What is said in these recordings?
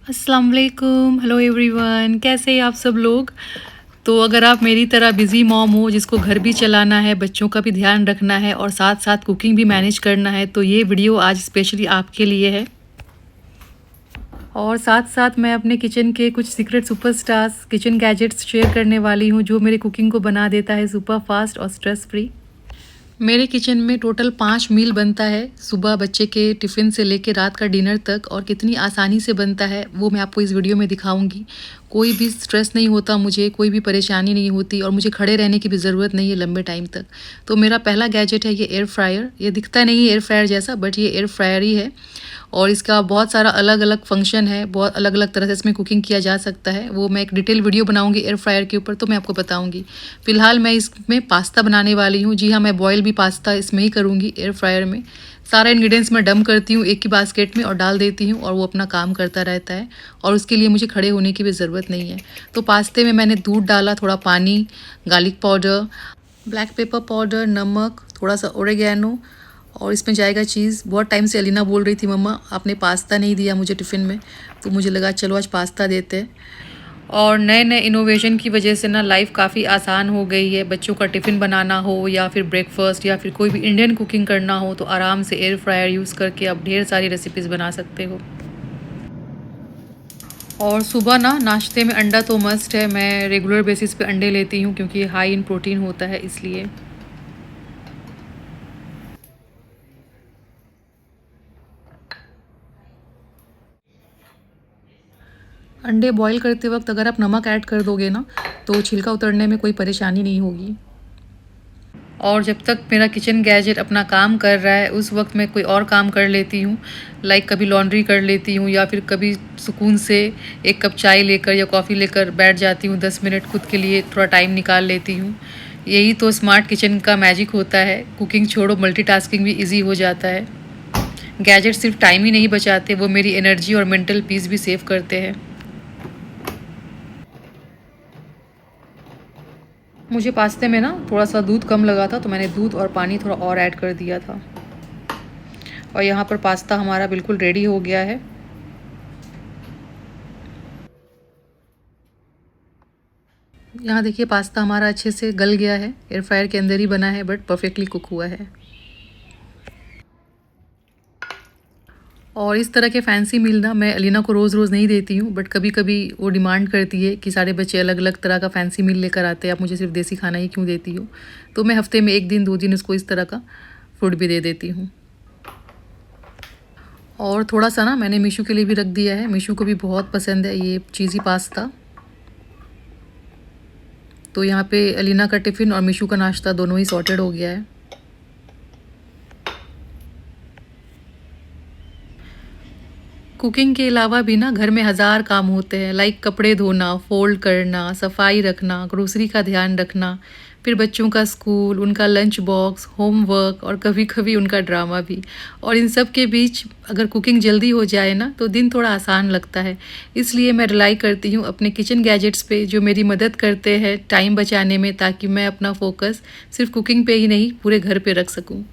अस्सलाम वालेकुम, hello everyone, कैसे हैं आप सब लोग। तो अगर आप मेरी तरह बिज़ी मॉम हो जिसको घर भी चलाना है, बच्चों का भी ध्यान रखना है और साथ साथ कुकिंग भी मैनेज करना है, तो ये वीडियो आज स्पेशली आपके लिए है। और साथ साथ मैं अपने किचन के कुछ secret superstars kitchen gadgets share करने वाली हूँ जो मेरे कुकिंग को बना देता है सुपर फास्ट और स्ट्रेस फ्री। मेरे किचन में टोटल 5 मील बनता है, सुबह बच्चे के टिफ़िन से लेके रात का डिनर तक, और कितनी आसानी से बनता है वो मैं आपको इस वीडियो में दिखाऊंगी। कोई भी स्ट्रेस नहीं होता मुझे, कोई भी परेशानी नहीं होती और मुझे खड़े रहने की भी ज़रूरत नहीं है लंबे टाइम तक। तो मेरा पहला गैजेट है ये एयर फ्रायर। ये दिखता नहीं है एयर फ्रायर जैसा, बट ये एयर फ्रायर ही है और इसका बहुत सारा अलग अलग फंक्शन है, बहुत अलग अलग तरह से इसमें कुकिंग किया जा सकता है। वो मैं एक डिटेल वीडियो बनाऊंगी एयर फ्रायर के ऊपर, तो मैं आपको बताऊंगी। फ़िलहाल मैं इसमें पास्ता बनाने वाली हूँ। जी हाँ, मैं बॉयल भी पास्ता इसमें ही करूँगी एयर फ्रायर में। सारा इंग्रेडिएंट्स मैं डंप करती हूँ एक ही बास्केट में और डाल देती हूँ और वो अपना काम करता रहता है और उसके लिए मुझे खड़े होने की भी ज़रूरत नहीं है। तो पास्ते में मैंने दूध डाला, थोड़ा पानी, garlic powder, black pepper powder, नमक, थोड़ा सा ओरेगैनो और इसमें जाएगा चीज़। बहुत टाइम से अलीना बोल रही थी मम्मा आपने पास्ता नहीं दिया मुझे टिफ़िन में, तो मुझे लगा चलो आज पास्ता देते हैं। और नए नए इनोवेशन की वजह से ना लाइफ काफ़ी आसान हो गई है। बच्चों का टिफ़िन बनाना हो या फिर ब्रेकफास्ट या फिर कोई भी इंडियन कुकिंग करना हो तो आराम से एयर फ्रायर यूज़ करके आप ढेर सारी रेसिपीज़ बना सकते हो। और सुबह ना नाश्ते में अंडा तो मस्ट है। मैं रेगुलर बेसिस पे अंडे लेती हूँ क्योंकि हाई इन प्रोटीन होता है इसलिए। अंडे बॉईल करते वक्त अगर आप नमक ऐड कर दोगे ना तो छिलका उतरने में कोई परेशानी नहीं होगी। और जब तक मेरा किचन गैजेट अपना काम कर रहा है उस वक्त मैं कोई और काम कर लेती हूँ। लाइक कभी लॉन्ड्री कर लेती हूँ या फिर कभी सुकून से एक कप चाय लेकर या कॉफ़ी लेकर बैठ जाती हूँ, 10 मिनट खुद के लिए थोड़ा टाइम निकाल लेती हूँ। यही तो स्मार्ट किचन का मैजिक होता है। कुकिंग छोड़ो, मल्टीटास्किंग भी ईजी हो जाता है। गैजेट सिर्फ टाइम ही नहीं बचाते, वो मेरी एनर्जी और मेंटल पीस भी सेव करते हैं। मुझे पास्ते में ना थोड़ा सा दूध कम लगा था तो मैंने दूध और पानी थोड़ा और ऐड कर दिया था। और यहाँ पर पास्ता हमारा बिल्कुल रेडी हो गया है। यहाँ देखिए पास्ता हमारा अच्छे से गल गया है, एयर फ्रायर के अंदर ही बना है बट परफेक्टली कुक हुआ है। और इस तरह के फैंसी मील ना मैं अलीना को रोज़ रोज़ नहीं देती हूँ, बट कभी कभी वो डिमांड करती है कि सारे बच्चे अलग अलग तरह का फैंसी मील लेकर आते हैं, आप मुझे सिर्फ देसी खाना ही क्यों देती हो। तो मैं हफ्ते में 1 दिन 2 दिन उसको इस तरह का फूड भी दे देती हूँ। और थोड़ा सा ना मैंने मीशू के लिए भी रख दिया है, मीशू को भी बहुत पसंद है ये चीज़ी पास्ता। तो यहाँ पे अलीना का टिफ़िन और मीशू का नाश्ता दोनों ही सॉर्टेड हो गया है। कुकिंग के अलावा भी ना घर में हज़ार काम होते हैं, लाइक कपड़े धोना, फोल्ड करना, सफाई रखना, ग्रोसरी का ध्यान रखना, फिर बच्चों का स्कूल, उनका लंच बॉक्स, होमवर्क और कभी कभी उनका ड्रामा भी। और इन सब के बीच अगर कुकिंग जल्दी हो जाए ना तो दिन थोड़ा आसान लगता है। इसलिए मैं रिलाई करती हूँ अपने किचन गैजेट्स पे जो मेरी मदद करते हैं टाइम बचाने में, ताकि मैं अपना फोकस सिर्फ कुकिंग पे ही नहीं पूरे घर पे रख सकूँ।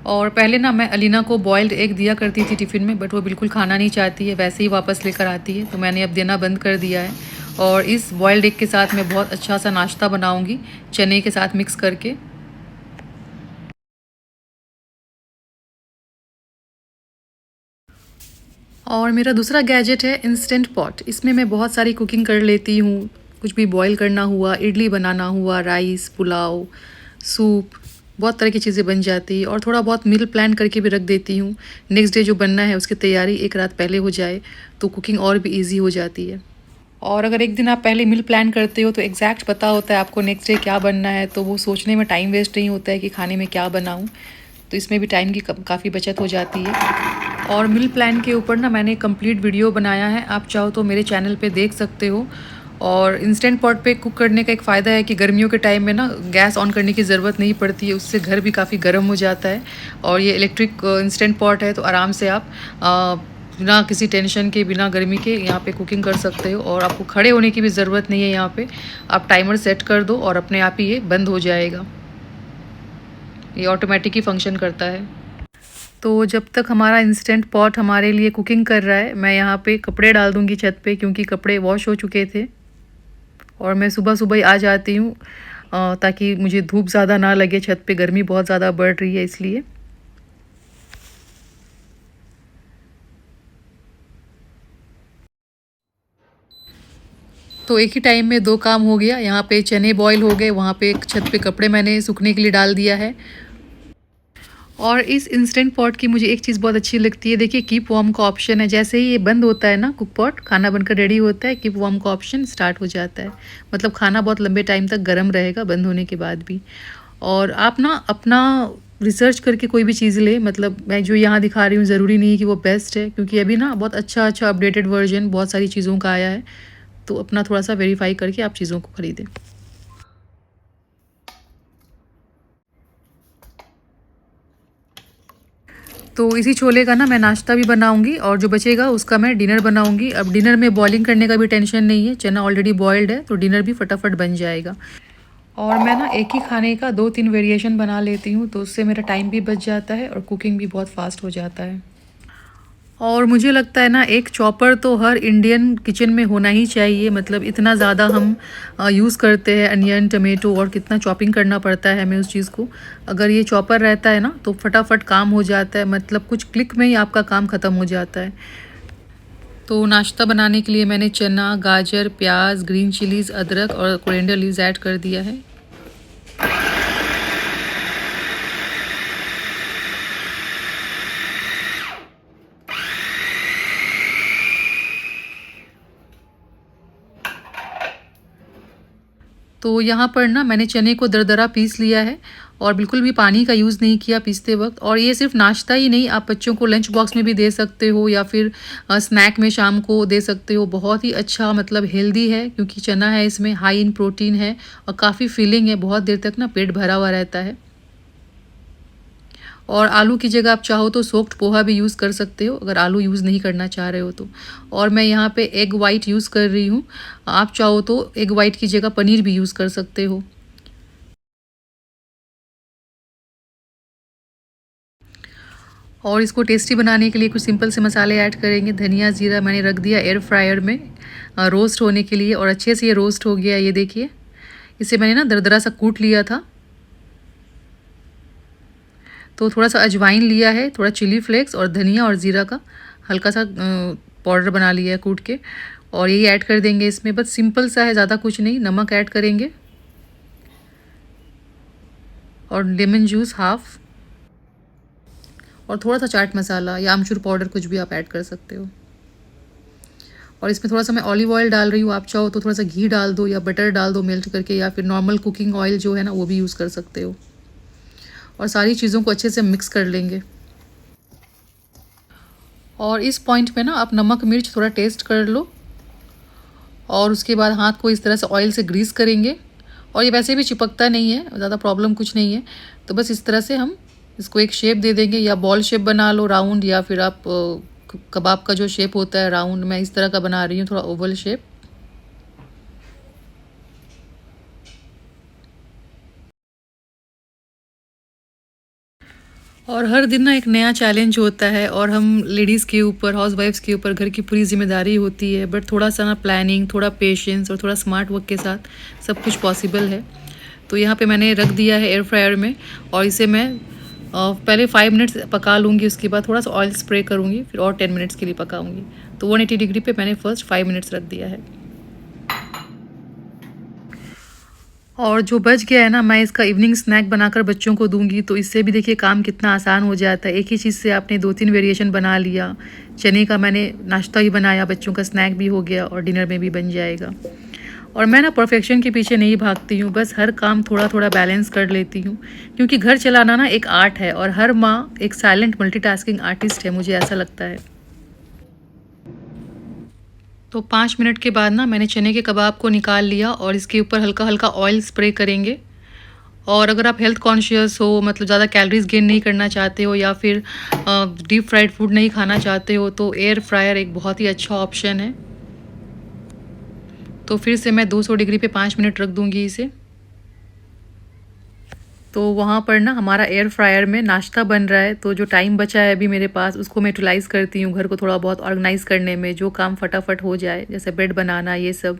और पहले ना मैं अलीना को बॉइल्ड एग दिया करती थी टिफ़िन में, बट वो बिल्कुल खाना नहीं चाहती है, वैसे ही वापस लेकर आती है, तो मैंने अब देना बंद कर दिया है। और इस बॉइल्ड एग के साथ मैं बहुत अच्छा सा नाश्ता बनाऊंगी चने के साथ मिक्स करके। और मेरा दूसरा गैजेट है इंस्टेंट पॉट। इसमें मैं बहुत सारी कुकिंग कर लेती हूँ। कुछ भी बॉईल करना हुआ, इडली बनाना हुआ, राइस, पुलाव, सूप, बहुत तरह की चीज़ें बन जाती है। और थोड़ा बहुत मील प्लान करके भी रख देती हूँ, नेक्स्ट डे जो बनना है उसकी तैयारी एक रात पहले हो जाए तो कुकिंग और भी ईजी हो जाती है। और अगर एक दिन आप पहले मील प्लान करते हो तो एग्जैक्ट पता होता है आपको नेक्स्ट डे क्या बनना है, तो वो सोचने में टाइम वेस्ट नहीं होता है कि खाने में क्या बनाऊँ। तो इसमें भी टाइम की काफ़ी बचत हो जाती है। और मील प्लान के ऊपर ना मैंने कंप्लीट वीडियो बनाया है, आप चाहो तो मेरे चैनल पे देख सकते हो। और इंस्टेंट पॉट पे कुक करने का एक फ़ायदा है कि गर्मियों के टाइम में ना गैस ऑन करने की ज़रूरत नहीं पड़ती है, उससे घर भी काफ़ी गर्म हो जाता है। और ये इलेक्ट्रिक इंस्टेंट पॉट है तो आराम से आप बिना किसी टेंशन के, बिना गर्मी के यहाँ पे कुकिंग कर सकते हो। और आपको खड़े होने की भी ज़रूरत नहीं है। यहाँ पे आप टाइमर सेट कर दो और अपने आप ही ये बंद हो जाएगा। ये ऑटोमेटिक ही फंक्शन करता है। तो जब तक हमारा इंस्टेंट पॉट हमारे लिए कुकिंग कर रहा है, मैं यहाँ पे कपड़े डाल दूँगी छत पे, क्योंकि कपड़े वॉश हो चुके थे और मैं सुबह-सुबह ही आ जाती हूँ ताकि मुझे धूप ज़्यादा ना लगे, छत पे गर्मी बहुत ज़्यादा बढ़ रही है इसलिए। तो एक ही टाइम में 2 काम हो गया, यहाँ पे चने बॉयल हो गए, वहाँ पे एक छत पे कपड़े मैंने सूखने के लिए डाल दिया है। और इस इंस्टेंट पॉट की मुझे एक चीज़ बहुत अच्छी लगती है, देखिए कीप वार्म का ऑप्शन है। जैसे ही ये बंद होता है ना कुक पॉट, खाना बनकर रेडी होता है, कीप वार्म का ऑप्शन स्टार्ट हो जाता है। मतलब खाना बहुत लंबे टाइम तक गर्म रहेगा बंद होने के बाद भी। और आप ना अपना रिसर्च करके कोई भी चीज़ ले, मतलब मैं जो यहाँ दिखा रही हूँ ज़रूरी नहीं है कि वो बेस्ट है, क्योंकि अभी ना बहुत अच्छा अपडेटेड वर्जन बहुत सारी चीज़ों का आया है। तो अपना थोड़ा सा वेरीफाई करके आप चीज़ों को ख़रीदें। तो इसी छोले का ना मैं नाश्ता भी बनाऊंगी और जो बचेगा उसका मैं डिनर बनाऊंगी। अब डिनर में बॉइलिंग करने का भी टेंशन नहीं है, चना ऑलरेडी बॉइल्ड है, तो डिनर भी फटाफट बन जाएगा। और मैं ना एक ही खाने का 2-3 वेरिएशन बना लेती हूँ, तो उससे मेरा टाइम भी बच जाता है और कुकिंग भी बहुत फास्ट हो जाता है। और मुझे लगता है ना एक चॉपर तो हर इंडियन किचन में होना ही चाहिए। मतलब इतना ज़्यादा हम यूज़ करते हैं अनियन, टमेटो, और कितना चॉपिंग करना पड़ता है हमें उस चीज़ को। अगर ये चॉपर रहता है ना तो फटाफट काम हो जाता है, मतलब कुछ क्लिक में ही आपका काम ख़त्म हो जाता है। तो नाश्ता बनाने के लिए मैंने चना, गाजर, प्याज, ग्रीन चिलीज़, अदरक और कोरिएंडर लीव्स ऐड कर दिया है। तो यहाँ पर ना मैंने चने को दरदरा पीस लिया है और बिल्कुल भी पानी का यूज़ नहीं किया पीसते वक्त। और ये सिर्फ नाश्ता ही नहीं, आप बच्चों को लंच बॉक्स में भी दे सकते हो या फिर स्नैक में शाम को दे सकते हो। बहुत ही अच्छा, मतलब हेल्दी है, क्योंकि चना है इसमें, हाई इन प्रोटीन है और काफ़ी फिलिंग है, बहुत देर तक ना पेट भरा हुआ रहता है। और आलू की जगह आप चाहो तो सोक्ड पोहा भी यूज़ कर सकते हो, अगर आलू यूज़ नहीं करना चाह रहे हो तो। और मैं यहाँ पे एग वाइट यूज़ कर रही हूँ, आप चाहो तो एग वाइट की जगह पनीर भी यूज़ कर सकते हो। और इसको टेस्टी बनाने के लिए कुछ सिंपल से मसाले ऐड करेंगे। धनिया, ज़ीरा मैंने रख दिया एयर फ्रायर में रोस्ट होने के लिए, और अच्छे से ये रोस्ट हो गया। ये देखिए, इसे मैंने ना दरदरा सा कूट लिया था। तो थोड़ा सा अजवाइन लिया है, थोड़ा चिली फ्लेक्स और धनिया और ज़ीरा का हल्का सा पाउडर बना लिया है कूट के, और यही ऐड कर देंगे इसमें। बस सिंपल सा है, ज़्यादा कुछ नहीं। नमक ऐड करेंगे और लेमन जूस हाफ, और थोड़ा सा चाट मसाला या आमचूर पाउडर, कुछ भी आप ऐड कर सकते हो। और इसमें थोड़ा सा मैं ऑलिव ऑयल डाल रही हूँ, आप चाहो तो थोड़ा सा घी डाल दो या बटर डाल दो मेल्ट करके, या फिर नॉर्मल कुकिंग ऑयल जो है ना वो भी यूज़ कर सकते हो। और सारी चीज़ों को अच्छे से मिक्स कर लेंगे। और इस पॉइंट पे ना आप नमक मिर्च थोड़ा टेस्ट कर लो, और उसके बाद हाथ को इस तरह से ऑयल से ग्रीस करेंगे। और ये वैसे भी चिपकता नहीं है, ज़्यादा प्रॉब्लम कुछ नहीं है। तो बस इस तरह से हम इसको एक शेप दे देंगे, या बॉल शेप बना लो राउंड, या फिर आप कबाब का जो शेप होता है राउंड, मैं इस तरह का बना रही हूँ, थोड़ा ओवल शेप। और हर दिन ना एक नया चैलेंज होता है, और हम लेडीज़ के ऊपर, हाउसवाइफ्स के ऊपर घर की पूरी जिम्मेदारी होती है। बट थोड़ा सा ना प्लानिंग, थोड़ा पेशेंस और थोड़ा स्मार्ट वर्क के साथ सब कुछ पॉसिबल है। तो यहाँ पे मैंने रख दिया है एयर फ्रायर में, और इसे मैं पहले 5 मिनट्स पका लूँगी, उसके बाद थोड़ा सा ऑयल स्प्रे करूँगी, फिर और 10 मिनट्स के लिए पकाऊँगी। तो 180 डिग्री पे मैंने फर्स्ट 5 मिनट्स रख दिया है। और जो बच गया है ना, मैं इसका इवनिंग स्नैक बनाकर बच्चों को दूंगी। तो इससे भी देखिए काम कितना आसान हो जाता है। एक ही चीज़ से आपने 2-3 वेरिएशन बना लिया। चने का मैंने नाश्ता भी बनाया, बच्चों का स्नैक भी हो गया और डिनर में भी बन जाएगा। और मैं ना परफेक्शन के पीछे नहीं भागती हूँ, बस हर काम थोड़ा थोड़ा बैलेंस कर लेती हूँ, क्योंकि घर चलाना ना एक आर्ट है, और हर माँ एक साइलेंट मल्टीटास्किंग आर्टिस्ट है, मुझे ऐसा लगता है। तो 5 मिनट के बाद ना मैंने चने के कबाब को निकाल लिया, और इसके ऊपर हल्का हल्का ऑयल स्प्रे करेंगे। और अगर आप हेल्थ कॉन्शियस हो, मतलब ज़्यादा कैलोरीज गेन नहीं करना चाहते हो, या फिर डीप फ्राइड फूड नहीं खाना चाहते हो, तो एयर फ्रायर एक बहुत ही अच्छा ऑप्शन है। तो फिर से मैं 200 डिग्री पे 5 मिनट रख दूँगी इसे। तो वहाँ पर ना हमारा एयर फ्रायर में नाश्ता बन रहा है, तो जो टाइम बचा है अभी मेरे पास उसको मैं यूटिलाइज़ करती हूँ घर को थोड़ा बहुत ऑर्गेनाइज़ करने में, जो काम फटाफट हो जाए जैसे ब्रेड बनाना ये सब।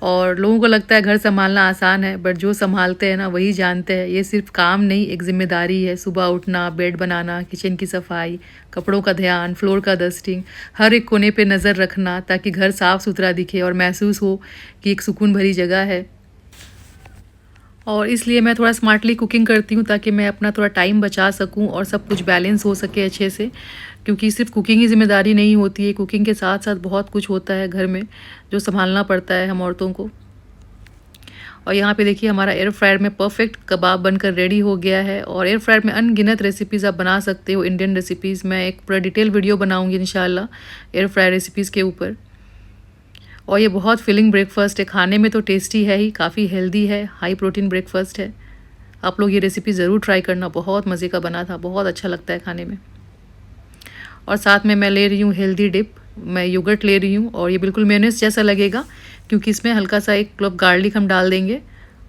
और लोगों को लगता है घर संभालना आसान है, बट जो संभालते हैं ना वही जानते हैं ये सिर्फ काम नहीं, एक जिम्मेदारी है। सुबह उठना, बेड बनाना, किचन की सफाई, कपड़ों का ध्यान, फ्लोर का डस्टिंग, हर एक कोने पे नज़र रखना ताकि घर साफ़ सुथरा दिखे और महसूस हो कि एक सुकून भरी जगह है। और इसलिए मैं थोड़ा स्मार्टली कुकिंग करती हूँ ताकि मैं अपना थोड़ा टाइम बचा सकूँ और सब कुछ बैलेंस हो सके अच्छे से। क्योंकि सिर्फ कुकिंग ही ज़िम्मेदारी नहीं होती है, कुकिंग के साथ साथ बहुत कुछ होता है घर में जो संभालना पड़ता है हम औरतों को। और यहाँ पे देखिए हमारा एयर फ्रायर में परफेक्ट कबाब बनकर रेडी हो गया है। और एयर फ्रायर में अनगिनत रेसिपीज़ आप बना सकते हो, इंडियन रेसिपीज़। मैं एक पूरा डिटेल वीडियो बनाऊँगी इंशाल्लाह एयर फ्रायर रेसिपीज़ के ऊपर। और ये बहुत फिलिंग ब्रेकफास्ट है, खाने में तो टेस्टी है ही, काफ़ी हेल्दी है, हाई प्रोटीन ब्रेकफास्ट है। आप लोग ये रेसिपी ज़रूर ट्राई करना, बहुत मज़े का बना था, बहुत अच्छा लगता है खाने में। और साथ में मैं ले रही हूँ हेल्दी डिप, मैं योगर्ट ले रही हूँ और ये बिल्कुल मेयोनेज़ जैसा लगेगा क्योंकि इसमें हल्का सा एक क्लव गार्लिक हम डाल देंगे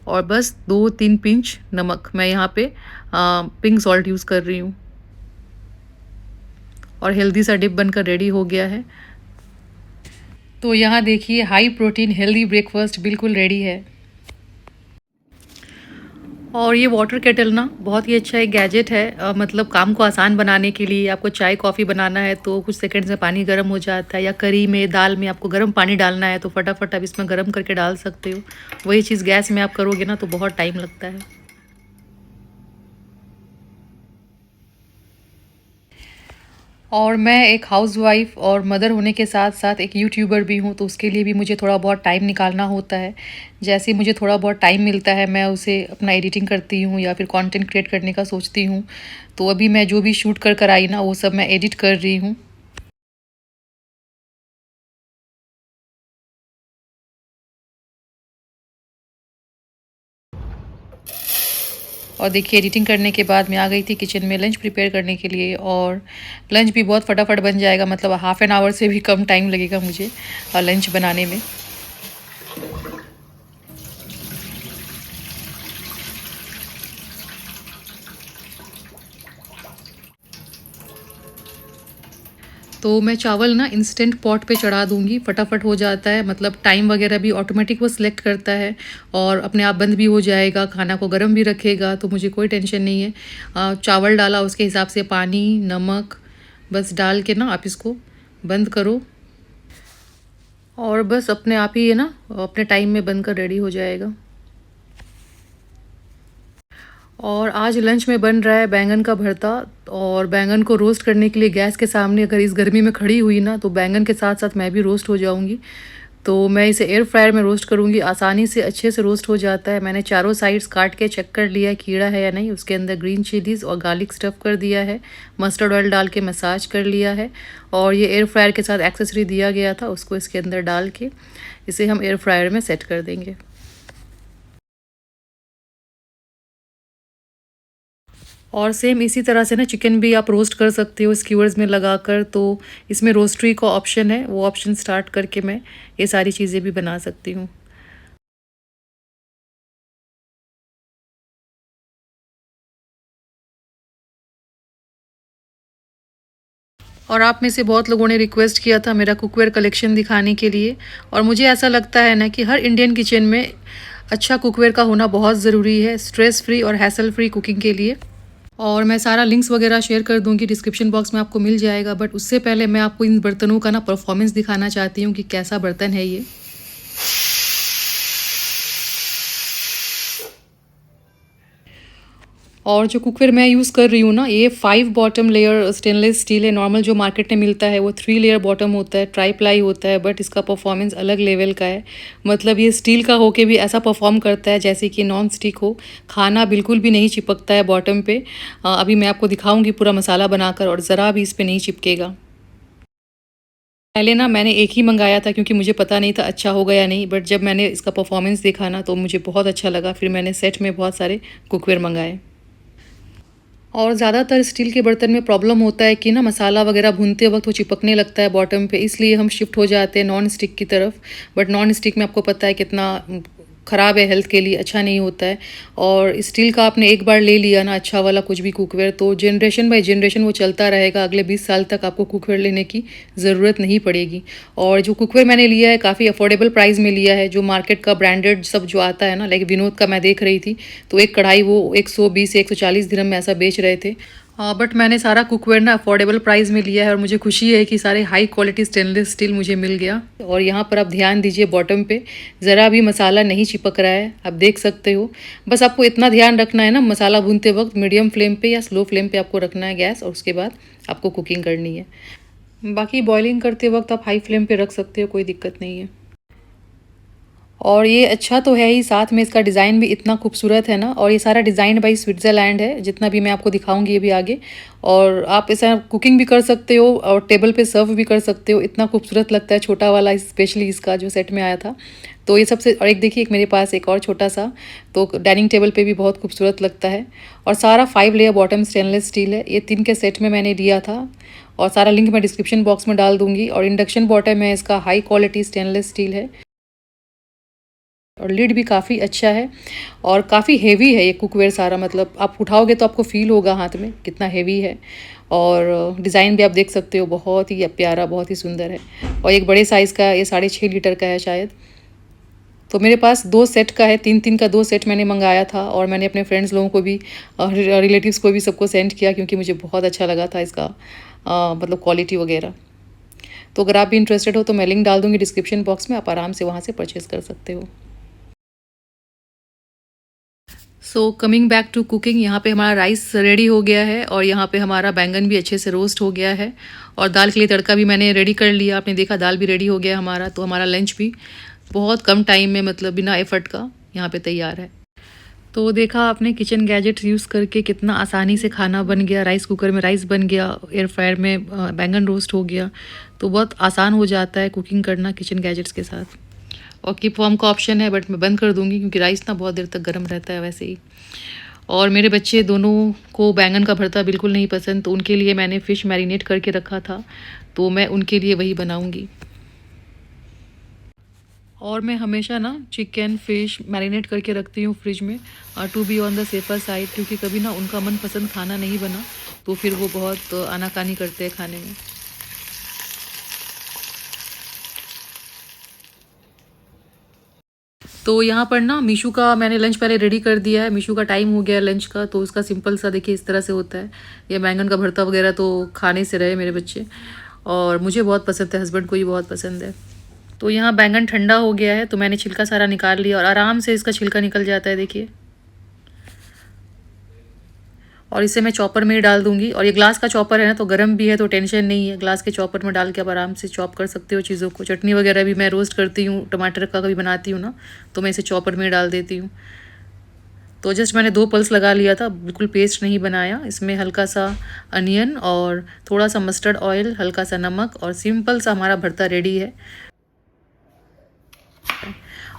और बस 2-3 पिंच नमक। मैं यहाँ पे पिंक सॉल्ट यूज़ कर रही हूँ। और हेल्दी सा डिप बनकर रेडी हो गया है। तो यहाँ देखिए हाई प्रोटीन हेल्दी ब्रेकफास्ट बिल्कुल रेडी है। और ये वाटर केटल ना बहुत ही अच्छा एक गैजेट है, मतलब काम को आसान बनाने के लिए। आपको चाय कॉफ़ी बनाना है तो कुछ सेकंड्स में पानी गर्म हो जाता है, या करी में दाल में आपको गर्म पानी डालना है तो फटाफट आप इसमें गर्म करके डाल सकते हो। वही चीज़ गैस में आप करोगे ना तो बहुत टाइम लगता है। और मैं एक हाउसवाइफ़ और मदर होने के साथ साथ एक यूट्यूबर भी हूँ, तो उसके लिए भी मुझे थोड़ा बहुत टाइम निकालना होता है। जैसे ही मुझे थोड़ा बहुत टाइम मिलता है मैं उसे अपना एडिटिंग करती हूँ या फिर कंटेंट क्रिएट करने का सोचती हूँ। तो अभी मैं जो भी शूट कर आई ना वो सब मैं एडिट कर रही हूँ। और देखिए एडिटिंग करने के बाद मैं आ गई थी किचन में लंच प्रिपेयर करने के लिए। और लंच भी बहुत फटाफट बन जाएगा, मतलब हाफ़ एन आवर से भी कम टाइम लगेगा मुझे लंच बनाने में। तो मैं चावल ना इंस्टेंट पॉट पे चढ़ा दूँगी, फटाफट हो जाता है, मतलब टाइम वगैरह भी ऑटोमेटिक वो सिलेक्ट करता है और अपने आप बंद भी हो जाएगा, खाना को गर्म भी रखेगा, तो मुझे कोई टेंशन नहीं है। चावल डाला उसके हिसाब से पानी, नमक बस डाल के ना आप इसको बंद करो और बस अपने आप ही ये ना अपने टाइम में बनकर रेडी हो जाएगा। और आज लंच में बन रहा है बैंगन का भरता। और बैंगन को रोस्ट करने के लिए गैस के सामने अगर इस गर्मी में खड़ी हुई ना तो बैंगन के साथ साथ मैं भी रोस्ट हो जाऊंगी। तो मैं इसे एयर फ्रायर में रोस्ट करूंगी, आसानी से अच्छे से रोस्ट हो जाता है। मैंने चारों साइड्स काट के चेक कर लिया है कीड़ा है या नहीं। उसके अंदर ग्रीन चिलीज़ और गार्लिक स्टफ़ कर दिया है, मस्टर्ड ऑयल डाल के मसाज कर लिया है। और ये एयर फ्रायर के साथ एक्सेसरी दिया गया था, उसको इसके अंदर डाल के इसे हम एयर फ्रायर में सेट कर देंगे। और सेम इसी तरह से ना चिकन भी आप रोस्ट कर सकते हो स्क्यूअर्स में लगाकर। तो इसमें रोस्ट्री का ऑप्शन है, वो ऑप्शन स्टार्ट करके मैं ये सारी चीज़ें भी बना सकती हूँ। और आप में से बहुत लोगों ने रिक्वेस्ट किया था मेरा कुकवेयर कलेक्शन दिखाने के लिए। और मुझे ऐसा लगता है ना कि हर इंडियन किचन में अच्छा कुकवेयर का होना बहुत ज़रूरी है, स्ट्रेस फ्री और हैसल फ्री कुकिंग के लिए। और मैं सारा लिंक्स वगैरह शेयर कर दूंगी, डिस्क्रिप्शन बॉक्स में आपको मिल जाएगा। बट उससे पहले मैं आपको इन बर्तनों का ना परफॉर्मेंस दिखाना चाहती हूँ कि कैसा बर्तन है ये। और जो कुकवेयर मैं यूज़ कर रही हूँ ना ये 5 बॉटम लेयर स्टेनलेस स्टील है। नॉर्मल जो मार्केट में मिलता है वो 3 लेयर बॉटम होता है, ट्राई प्लाई होता है, बट इसका परफॉर्मेंस अलग लेवल का है। मतलब ये स्टील का होके भी ऐसा परफॉर्म करता है जैसे कि नॉन स्टिक हो, खाना बिल्कुल भी नहीं चिपकता है बॉटम पे। अभी मैं आपको दिखाऊंगी पूरा मसाला बनाकर और ज़रा भी इस पर नहीं चिपकेगा। पहले ना मैंने एक ही मंगाया था क्योंकि मुझे पता नहीं था अच्छा होगा या नहीं, बट जब मैंने इसका परफॉर्मेंस देखा ना तो मुझे बहुत अच्छा लगा। फिर मैंने सेट में बहुत सारे कुकवेयर मंगाए। और ज़्यादातर स्टील के बर्तन में प्रॉब्लम होता है कि ना मसाला वगैरह भूनते वक्त वो चिपकने लगता है बॉटम पे, इसलिए हम शिफ्ट हो जाते हैं नॉन स्टिक की तरफ। बट नॉन स्टिक में आपको पता है कितना ख़राब है हेल्थ के लिए, अच्छा नहीं होता है। और स्टील का आपने एक बार ले लिया ना अच्छा वाला कुछ भी कुकवेयर, तो जनरेशन बाय जनरेशन वो चलता रहेगा, अगले 20 साल तक आपको कुकवेयर लेने की ज़रूरत नहीं पड़ेगी। और जो कुकवेयर मैंने लिया है काफ़ी अफोर्डेबल प्राइस में लिया है, जो मार्केट का ब्रांडेड सब जो आता है ना, लाइक विनोद का मैं देख रही थी, तो एक कढ़ाई वो 120 या 140 दिरहम में ऐसा बेच रहे थे। बट मैंने सारा कुकवेयर ना अफोर्डेबल प्राइस में लिया है और मुझे खुशी है कि सारे हाई क्वालिटी स्टेनलेस स्टील मुझे मिल गया। और यहाँ पर आप ध्यान दीजिए बॉटम पे ज़रा भी मसाला नहीं चिपक रहा है, आप देख सकते हो। बस आपको इतना ध्यान रखना है ना, मसाला भूनते वक्त मीडियम फ्लेम पे या स्लो फ्लेम पे आपको रखना है गैस, और उसके बाद आपको कुकिंग करनी है। बाकी बॉइलिंग करते वक्त आप हाई फ्लेम पे रख सकते हो, कोई दिक्कत नहीं है। और ये अच्छा तो है ही, साथ में इसका डिज़ाइन भी इतना खूबसूरत है ना, और ये सारा डिज़ाइन बाई स्विट्ज़रलैंड है, जितना भी मैं आपको दिखाऊंगी ये भी आगे। और आप इसे कुकिंग भी कर सकते हो और टेबल पे सर्व भी कर सकते हो, इतना खूबसूरत लगता है छोटा वाला, स्पेशली इसका जो सेट में आया था। तो ये सबसे, और एक देखिए एक मेरे पास एक और छोटा सा, तो डाइनिंग टेबल पे भी बहुत खूबसूरत लगता है। और सारा 5 लेयर बॉटम स्टेनलेस स्टील है, ये 3 के सेट में मैंने लिया था। और सारा लिंक मैं डिस्क्रिप्शन बॉक्स में डाल दूंगी। और इंडक्शन बॉटम है इसका, हाई क्वालिटी स्टेनलेस स्टील है, और लिड भी काफ़ी अच्छा है। और काफ़ी हेवी है ये कुकवेयर सारा, मतलब आप उठाओगे तो आपको फील होगा हाथ में कितना हेवी है। और डिज़ाइन भी आप देख सकते हो, बहुत ही प्यारा, बहुत ही सुंदर है। और एक बड़े साइज़ का, ये 6.5 लीटर का है शायद। तो मेरे पास 2 सेट का है, 3-3 का 2 सेट मैंने मंगाया था। और मैंने अपने फ्रेंड्स लोगों को भी, रिलेटिव्स को भी, सबको सेंड किया, क्योंकि मुझे बहुत अच्छा लगा था इसका मतलब क्वालिटी वगैरह। तो अगर आप भी इंटरेस्टेड हो तो मैं लिंक डाल दूँगी डिस्क्रिप्शन बॉक्स में, आप आराम से वहाँ से परचेज़ कर सकते हो। So coming back to cooking, यहाँ पे हमारा राइस रेडी हो गया है, और यहाँ पे हमारा बैंगन भी अच्छे से रोस्ट हो गया है। और दाल के लिए तड़का भी मैंने रेडी कर लिया, आपने देखा दाल भी रेडी हो गया हमारा। तो हमारा लंच भी बहुत कम टाइम में, मतलब बिना एफर्ट का, यहाँ पे तैयार है। तो देखा आपने किचन गैजेट्स यूज़ करके कितना आसानी से खाना बन गया, राइस कुकर में राइस बन गया, एयर फ्रायर में बैंगन रोस्ट हो गया। तो बहुत आसान हो जाता है कुकिंग करना किचन गैजेट्स के साथ। और कीप वार्म का ऑप्शन है, बट मैं बंद कर दूंगी क्योंकि राइस ना बहुत देर तक गर्म रहता है वैसे ही। और मेरे बच्चे दोनों को बैंगन का भरता बिल्कुल नहीं पसंद, तो उनके लिए मैंने फ़िश मैरिनेट करके रखा था, तो मैं उनके लिए वही बनाऊंगी। और मैं हमेशा ना चिकन फ़िश मैरिनेट करके रखती हूँ फ्रिज में, to be on the safer side, क्योंकि कभी ना उनका मनपसंद खाना नहीं बना तो फिर वो बहुत आनाकानी करते हैं खाने में। तो यहाँ पर ना मीशू का मैंने लंच पहले रेडी कर दिया है, मीशू का टाइम हो गया लंच का, तो उसका सिंपल सा देखिए इस तरह से होता है। ये बैंगन का भरता वगैरह तो खाने से रहे मेरे बच्चे, और मुझे बहुत पसंद है, हस्बैंड को ही बहुत पसंद है। तो यहाँ बैंगन ठंडा हो गया है, तो मैंने छिलका सारा निकाल लिया, और आराम से इसका छिलका निकल जाता है देखिए। और इसे मैं चॉपर में ही डाल दूंगी। और ये ग्लास का चॉपर है ना, तो गर्म भी है तो टेंशन नहीं है, ग्लास के चॉपर में डाल के आप आराम से चॉप कर सकते हो चीज़ों को। चटनी वगैरह भी मैं रोस्ट करती हूँ, टमाटर का कभी बनाती हूँ ना, तो मैं इसे चॉपर में डाल देती हूँ। तो जस्ट मैंने 2 पल्स लगा लिया था, बिल्कुल पेस्ट नहीं बनाया। इसमें हल्का सा अनियन और थोड़ा सा मस्टर्ड ऑयल, हल्का सा नमक, और सिंपल सा हमारा भरता रेडी है।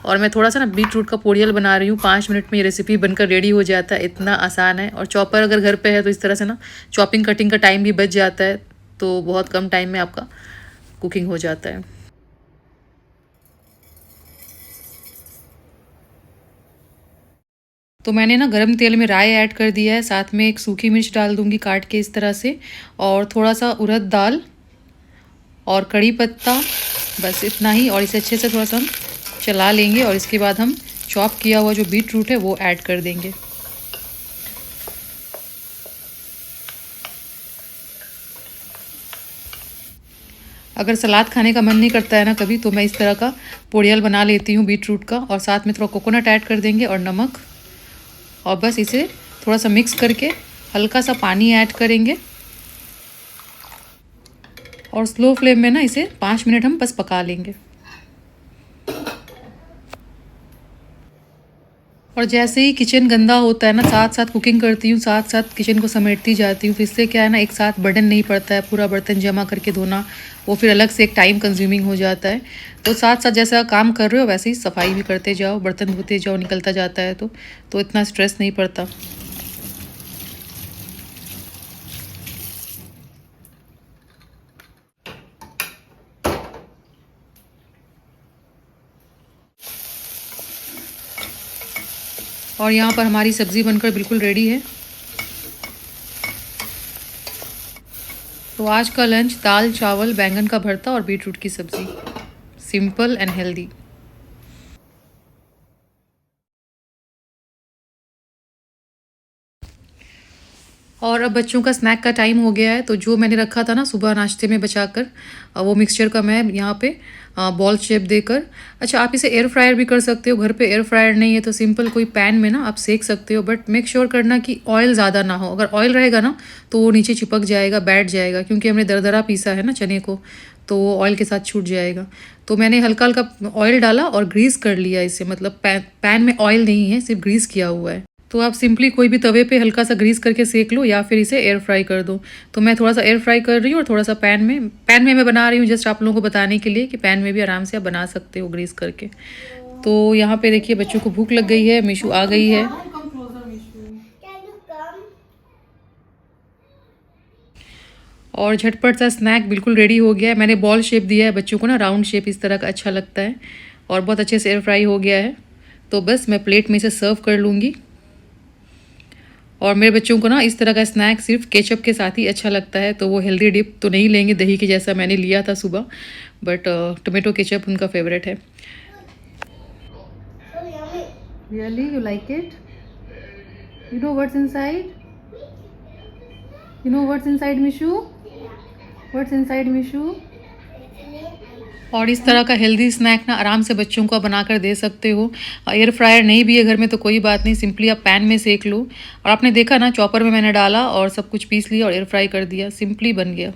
और मैं थोड़ा सा ना बीट रूट का पोरियल बना रही हूँ, 5 मिनट में ये रेसिपी बनकर रेडी हो जाता है, इतना आसान है। और चॉपर अगर घर पे है तो इस तरह से ना चॉपिंग कटिंग का टाइम भी बच जाता है, तो बहुत कम टाइम में आपका कुकिंग हो जाता है। तो मैंने ना गरम तेल में राई ऐड कर दिया है, साथ में एक सूखी मिर्च डाल दूंगी काट के इस तरह से, और थोड़ा सा उड़द दाल और कड़ी पत्ता, बस इतना ही। और इसे अच्छे से थोड़ा सा हम चला लेंगे, और इसके बाद हम चॉप किया हुआ जो बीट रूट है वो ऐड कर देंगे। अगर सलाद खाने का मन नहीं करता है ना कभी, तो मैं इस तरह का पोड़ियल बना लेती हूँ बीट रूट का, और साथ में थोड़ा कोकोनट ऐड कर देंगे और नमक, और बस इसे थोड़ा सा मिक्स करके हल्का सा पानी ऐड करेंगे, और स्लो फ्लेम में ना इसे 5 मिनट हम बस पका लेंगे। और जैसे ही किचन गंदा होता है ना, साथ साथ कुकिंग करती हूँ, साथ साथ किचन को समेटती जाती हूँ, तो इससे क्या है ना, एक साथ बर्डन नहीं पड़ता है, पूरा बर्तन जमा करके धोना वो फिर अलग से एक टाइम कंज्यूमिंग हो जाता है। तो साथ साथ जैसा काम कर रहे हो वैसे ही सफाई भी करते जाओ, बर्तन धोते जाओ, निकलता जाता है, तो इतना स्ट्रेस नहीं पड़ता। और यहाँ पर हमारी सब्ज़ी बनकर बिल्कुल रेडी है। तो आज का लंच दाल चावल बैंगन का भरता और बीटरूट की सब्ज़ी, सिंपल एंड हेल्दी। और अब बच्चों का स्नैक का टाइम हो गया है, तो जो मैंने रखा था ना सुबह नाश्ते में बचाकर, वो मिक्सचर का मैं यहाँ पे बॉल शेप देकर, अच्छा आप इसे एयर फ्रायर भी कर सकते हो। घर पे एयर फ्रायर नहीं है तो सिंपल कोई पैन में ना आप सेक सकते हो, बट मेक श्योर करना कि ऑयल ज़्यादा ना हो। अगर ऑयल रहेगा ना तो वो नीचे चिपक जाएगा, बैठ जाएगा, क्योंकि हमने दरदरा पीसा है ना चने को, तो वो ऑयल के साथ छूट जाएगा। तो मैंने हल्का हल्का ऑयल डाला और ग्रीस कर लिया इसे, मतलब पैन में ऑयल नहीं है, सिर्फ ग्रीस किया हुआ है। तो आप सिंपली कोई भी तवे पे हल्का सा ग्रीस करके सेक लो या फिर इसे एयर फ्राई कर दो। तो मैं थोड़ा सा एयर फ्राई कर रही हूँ और थोड़ा सा पैन में मैं बना रही हूँ, जस्ट आप लोगों को बताने के लिए कि पैन में भी आराम से आप बना सकते हो ग्रीस करके। तो यहाँ पे देखिए बच्चों को भूख लग गई है, मीशू आ गई है। और झटपट सा स्नैक बिल्कुल रेडी हो गया है। मैंने बॉल शेप दिया है बच्चों को ना, राउंड शेप इस तरह का अच्छा लगता है, और बहुत अच्छे से एयर फ्राई हो गया है। तो बस मैं प्लेट में इसे सर्व कर लूँगी। और मेरे बच्चों को ना इस तरह का स्नैक सिर्फ केचप के साथ ही अच्छा लगता है, तो वो हेल्दी डिप तो नहीं लेंगे दही के जैसा मैंने लिया था सुबह, बट टोमेटो केचप उनका फेवरेट है। Really, you like it? You know what's inside? You know what's inside, Mishu? What's inside, Mishu? और इस तरह का हेल्दी स्नैक ना आराम से बच्चों को बनाकर दे सकते हो। एयर फ्रायर नहीं भी है घर में तो कोई बात नहीं, सिंपली आप पैन में सेक लो। और आपने देखा ना, चॉपर में मैंने डाला और सब कुछ पीस लिया और एयर फ्राई कर दिया, सिंपली बन गया।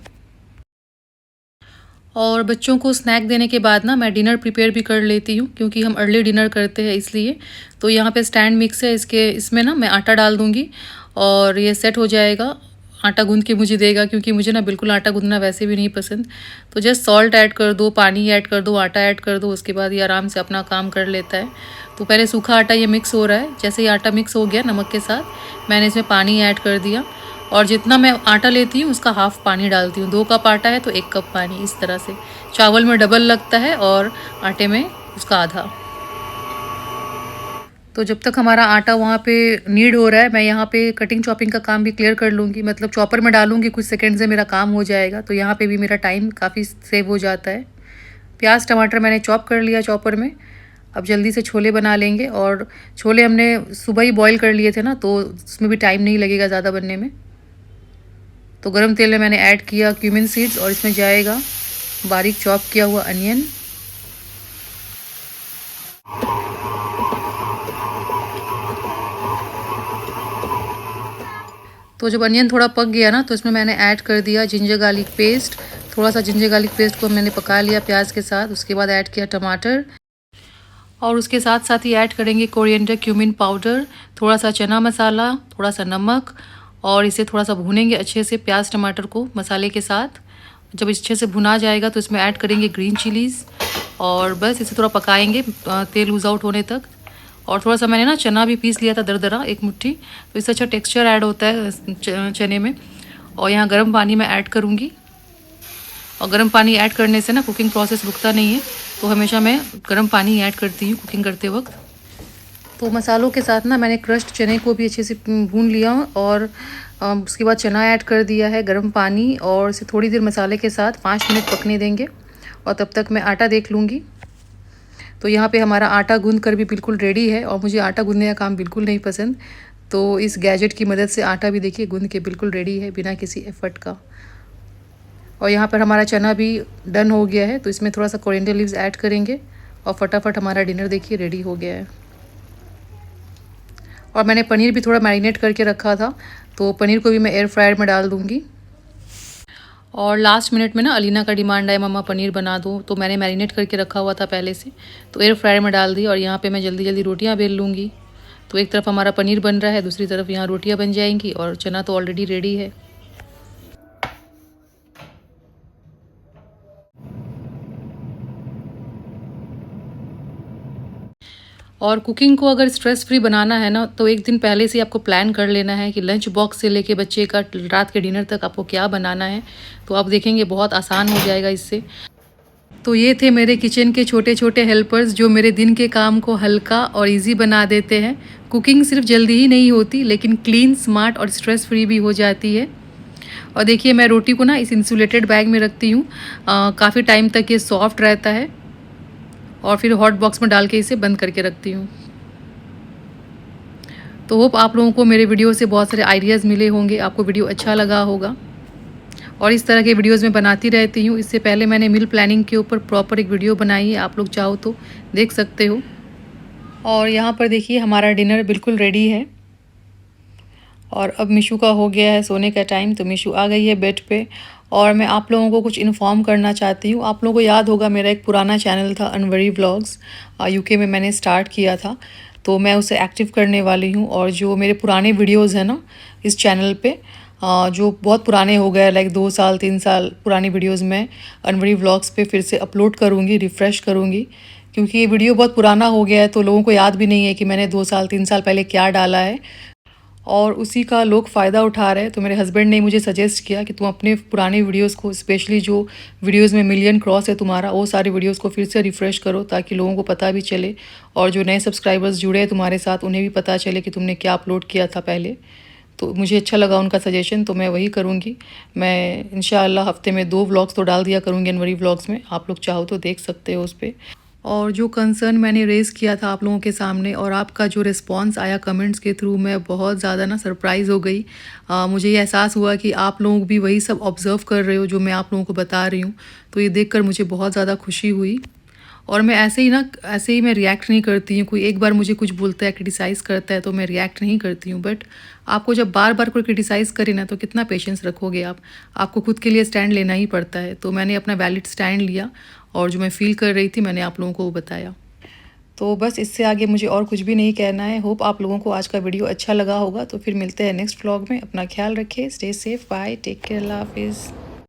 और बच्चों को स्नैक देने के बाद ना मैं डिनर प्रिपेयर भी कर लेती हूँ, क्योंकि हम अर्ली डिनर करते हैं इसलिए। तो यहाँ पे स्टैंड मिक्स है, इसमें ना मैं आटा डाल दूँगी और ये सेट हो जाएगा। आटा गूंद के मुझे देगा, क्योंकि मुझे ना बिल्कुल आटा गूंदना वैसे भी नहीं पसंद। तो जस्ट सॉल्ट ऐड कर दो, पानी ऐड कर दो, आटा ऐड कर दो, उसके बाद ये आराम से अपना काम कर लेता है। तो पहले सूखा आटा ये मिक्स हो रहा है, जैसे ही आटा मिक्स हो गया नमक के साथ, मैंने इसमें पानी ऐड कर दिया। और जितना मैं आटा लेती हूँ उसका हाफ पानी डालती हूँ। 2 कप आटा है तो 1 कप पानी, इस तरह से। चावल में डबल लगता है और आटे में उसका आधा। तो जब तक हमारा आटा वहाँ पे नीड हो रहा है, मैं यहाँ पे कटिंग चॉपिंग का काम भी क्लियर कर लूँगी, मतलब चॉपर में डालूँगी, कुछ सेकंड से मेरा काम हो जाएगा। तो यहाँ पे भी मेरा टाइम काफ़ी सेव हो जाता है। प्याज टमाटर मैंने चॉप कर लिया चॉपर में। अब जल्दी से छोले बना लेंगे, और छोले हमने सुबह ही बॉईल कर लिए थे ना, तो उसमें भी टाइम नहीं लगेगा ज़्यादा बनने में। तो गरम तेल में मैंने ऐड किया क्यूमिन सीड्स, और इसमें जाएगा बारीक चॉप किया हुआ अनियन। तो जब अनियन थोड़ा पक गया ना, तो इसमें मैंने ऐड कर दिया जिंजर गार्लिक पेस्ट। थोड़ा सा जिंजर गार्लिक पेस्ट को मैंने पका लिया प्याज के साथ। उसके बाद ऐड किया टमाटर, और उसके साथ साथ ही ऐड करेंगे कोरिएंडर क्यूमिन पाउडर, थोड़ा सा चना मसाला, थोड़ा सा नमक, और इसे थोड़ा सा भूनेंगे अच्छे से प्याज टमाटर को मसाले के साथ। जब अच्छे से भुना जाएगा तो इसमें ऐड करेंगे ग्रीन चिलीज़, और बस इसे थोड़ा पकाएंगे तेल लूज आउट होने तक। और थोड़ा सा मैंने ना चना भी पीस लिया था दरदरा, 1 मुट्ठी, तो इससे अच्छा टेक्सचर ऐड होता है चने में। और यहाँ गर्म पानी मैं ऐड करूँगी, और गर्म पानी ऐड करने से ना कुकिंग प्रोसेस रुकता नहीं है, तो हमेशा मैं गर्म पानी ऐड करती हूँ कुकिंग करते वक्त। तो मसालों के साथ ना मैंने क्रश्ड चने को भी अच्छे से भून लिया, और उसके बाद चना ऐड कर दिया है, गर्म पानी, और इसे थोड़ी देर मसाले के साथ 5 मिनट पकने देंगे। और तब तक मैं आटा देख लूँगी। तो यहाँ पे हमारा आटा गूंद कर भी बिल्कुल रेडी है, और मुझे आटा गूंदने का काम बिल्कुल नहीं पसंद, तो इस गैजेट की मदद से आटा भी देखिए गूंद के बिल्कुल रेडी है बिना किसी एफर्ट का। और यहाँ पर हमारा चना भी डन हो गया है, तो इसमें थोड़ा सा कोरिएंडर लीव्स ऐड करेंगे, और फटाफट हमारा डिनर देखिए रेडी हो गया है। और मैंने पनीर भी थोड़ा मैरिनेट करके रखा था, तो पनीर को भी मैं एयर फ्रायर में डाल दूँगी। और लास्ट मिनट में ना अलीना का डिमांड आया, मम्मा पनीर बना दो, तो मैंने मैरिनेट करके रखा हुआ था पहले से, तो एयर फ्रायर में डाल दी। और यहाँ पे मैं जल्दी जल्दी रोटियाँ बेल लूँगी। तो एक तरफ हमारा पनीर बन रहा है, दूसरी तरफ यहाँ रोटियाँ बन जाएंगी, और चना तो ऑलरेडी रेडी है। और कुकिंग को अगर स्ट्रेस फ्री बनाना है ना, तो एक दिन पहले से आपको प्लान कर लेना है कि लंच बॉक्स से लेके बच्चे का रात के डिनर तक आपको क्या बनाना है। तो आप देखेंगे बहुत आसान हो जाएगा इससे। तो ये थे मेरे किचन के छोटे छोटे हेल्पर्स जो मेरे दिन के काम को हल्का और इजी बना देते हैं। कुकिंग सिर्फ जल्दी ही नहीं होती, लेकिन क्लीन, स्मार्ट और स्ट्रेस फ्री भी हो जाती है। और देखिए, मैं रोटी को ना इस इंसुलेटेड बैग में रखती हूँ। काफ़ी टाइम तक ये सॉफ्ट रहता है और फिर हॉट बॉक्स में डाल के इसे बंद करके रखती हूँ। तो होप आप लोगों को मेरे वीडियो से बहुत सारे आइडियाज़ मिले होंगे, आपको वीडियो अच्छा लगा होगा। और इस तरह के वीडियोज़ मैं बनाती रहती हूँ। इससे पहले मैंने मील प्लानिंग के ऊपर प्रॉपर एक वीडियो बनाई है, आप लोग चाहो तो देख सकते हो। और यहाँ पर देखिए, हमारा डिनर बिल्कुल रेडी है और अब मिशू का हो गया है सोने का टाइम। तो मिशू आ गई है बेड पे। और मैं आप लोगों को कुछ इन्फॉर्म करना चाहती हूँ। आप लोगों को याद होगा, मेरा एक पुराना चैनल था अनवरी व्लॉग्स, यूके में मैंने स्टार्ट किया था। तो मैं उसे एक्टिव करने वाली हूँ। और जो मेरे पुराने वीडियोज़ हैं ना इस चैनल पे, जो बहुत पुराने हो गए, लाइक 2 साल 3 साल पुरानी वीडियोज़ मैं अनवरी व्लॉग्स पे फिर से अपलोड करूँगी, रिफ़्रेश करूँगी। क्योंकि ये वीडियो बहुत पुराना हो गया है, तो लोगों को याद भी नहीं है कि मैंने 2 साल 3 साल पहले क्या डाला है। और उसी का लोग फ़ायदा उठा रहे हैं। तो मेरे हस्बैंड ने मुझे सजेस्ट किया कि तुम अपने पुराने वीडियोस को, स्पेशली जो वीडियोस में मिलियन क्रॉस है तुम्हारा, वो सारे वीडियोस को फिर से रिफ़्रेश करो, ताकि लोगों को पता भी चले। और जो नए सब्सक्राइबर्स जुड़े हैं तुम्हारे साथ, उन्हें भी पता चले कि तुमने क्या अपलोड किया था पहले। तो मुझे अच्छा लगा उनका सजेशन, तो मैं वही करूँगी। मैं इंशाअल्लाह हफ़्ते में 2 व्लॉग्स तो डाल दिया करूँगी अनवरी व्लॉग्स में, आप लोग चाहो तो देख सकते हो उस पर। और जो कंसर्न मैंने रेज़ किया था आप लोगों के सामने, और आपका जो रिस्पांस आया कमेंट्स के थ्रू, मैं बहुत ज़्यादा ना सरप्राइज़ हो गई। मुझे ये एहसास हुआ कि आप लोग भी वही सब ऑब्ज़र्व कर रहे हो जो मैं आप लोगों को बता रही हूँ। तो ये देखकर मुझे बहुत ज़्यादा खुशी हुई। और मैं ऐसे ही मैं रिएक्ट नहीं करती हूँ। कोई एक बार मुझे कुछ बोलता है, क्रिटिसाइज़ करता है, तो मैं रिएक्ट नहीं करती हूँ। बट आपको जब बार बार कोई क्रिटिसाइज़ करे ना, तो कितना पेशेंस रखोगे आप। आपको खुद के लिए स्टैंड लेना ही पड़ता है। तो मैंने अपना वैलिड स्टैंड लिया, और जो मैं फ़ील कर रही थी मैंने आप लोगों को वो बताया। तो बस इससे आगे मुझे और कुछ भी नहीं कहना है। होप आप लोगों को आज का वीडियो अच्छा लगा होगा। तो फिर मिलते हैं नेक्स्ट व्लॉग में। अपना ख्याल रखिए, stay safe, bye, take care, अल्लाह हाफिज़।